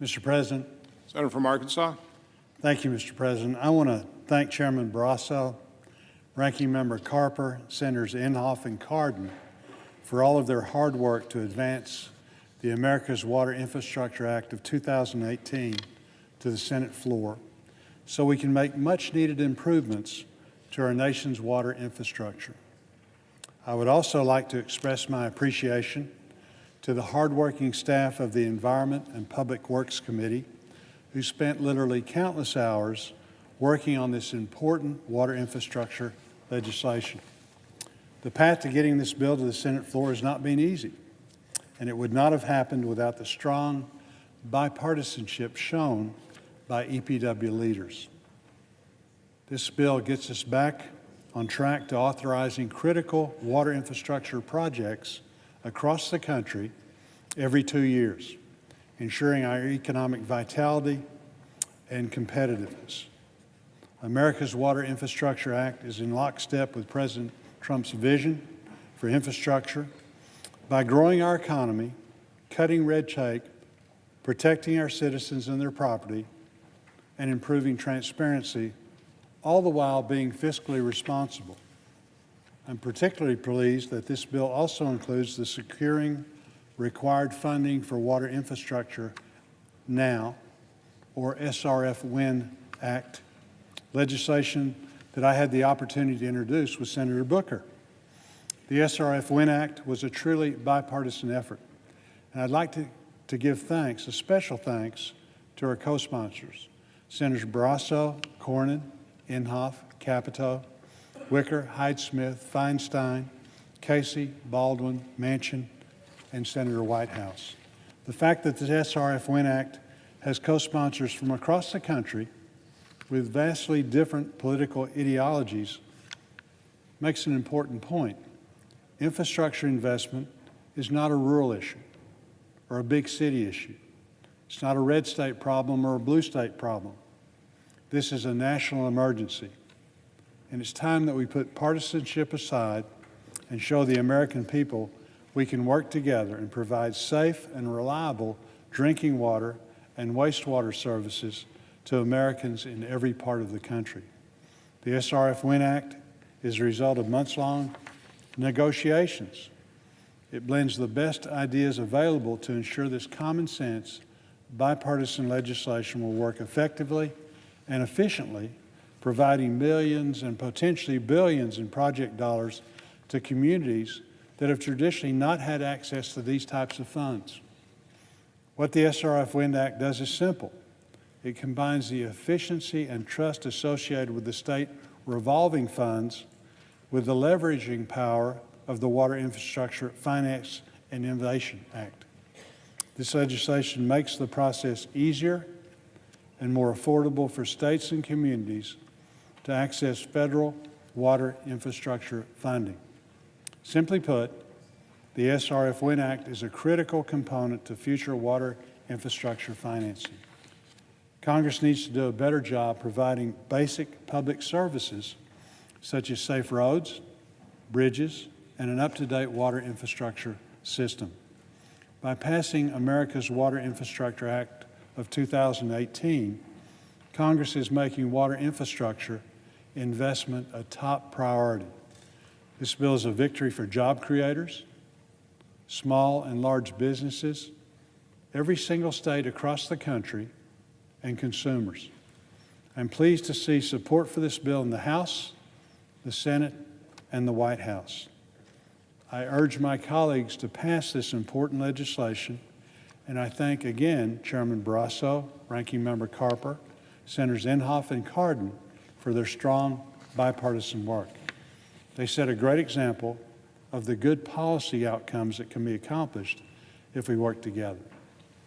Mr. President. Senator from Arkansas. Thank you, Mr. President. I want to thank Chairman Barrasso, Ranking Member Carper, Senators Inhofe and Cardin for all of their hard work to advance the America's Water Infrastructure Act of 2018 to the Senate floor so we can make much-needed improvements to our nation's water infrastructure. I would also like to express my appreciation to the hardworking staff of the Environment and Public Works Committee who spent literally countless hours working on this important water infrastructure legislation. The path to getting this bill to the Senate floor has not been easy, and it would not have happened without the strong bipartisanship shown by EPW leaders. This bill gets us back on track to authorizing critical water infrastructure projects across the country every 2 years, ensuring our economic vitality and competitiveness. America's Water Infrastructure Act is in lockstep with President Trump's vision for infrastructure by growing our economy, cutting red tape, protecting our citizens and their property, and improving transparency, all the while being fiscally responsible. I'm particularly pleased that this bill also includes the Securing Required Funding for Water Infrastructure Now, or SRF-WIN Act, legislation that I had the opportunity to introduce with Senator Booker. The SRF-WIN Act was a truly bipartisan effort, and I'd like to give thanks, a special thanks, to our co-sponsors, Senators Barrasso, Cornyn, Inhofe, Capito, Wicker, Hyde-Smith, Feinstein, Casey, Baldwin, Manchin, and Senator Whitehouse. The fact that the SRF-WIN Act has co-sponsors from across the country with vastly different political ideologies makes an important point. Infrastructure investment is not a rural issue or a big city issue. It's not a red state problem or a blue state problem. This is a national emergency. And it's time that we put partisanship aside and show the American people we can work together and provide safe and reliable drinking water and wastewater services to Americans in every part of the country. The SRF-WIN Act is a result of months-long negotiations. It blends the best ideas available to ensure this common sense, bipartisan legislation will work effectively and efficiently, providing millions and potentially billions in project dollars to communities that have traditionally not had access to these types of funds. What the SRF-WIN Act does is simple. It combines the efficiency and trust associated with the state revolving funds with the leveraging power of the Water Infrastructure Finance and Innovation Act. This legislation makes the process easier and more affordable for states and communities to access federal water infrastructure funding. Simply put, the SRF-WIN Act is a critical component to future water infrastructure financing. Congress needs to do a better job providing basic public services such as safe roads, bridges, and an up-to-date water infrastructure system. By passing America's Water Infrastructure Act of 2018, Congress is making water infrastructure investment a top priority. This bill is a victory for job creators, small and large businesses, every single state across the country, and consumers. I'm pleased to see support for this bill in the House, the Senate, and the White House. I urge my colleagues to pass this important legislation, and I thank again Chairman Barrasso, Ranking Member Carper, Senators Inhofe and Cardin for their strong bipartisan work. They set a great example of the good policy outcomes that can be accomplished if we work together.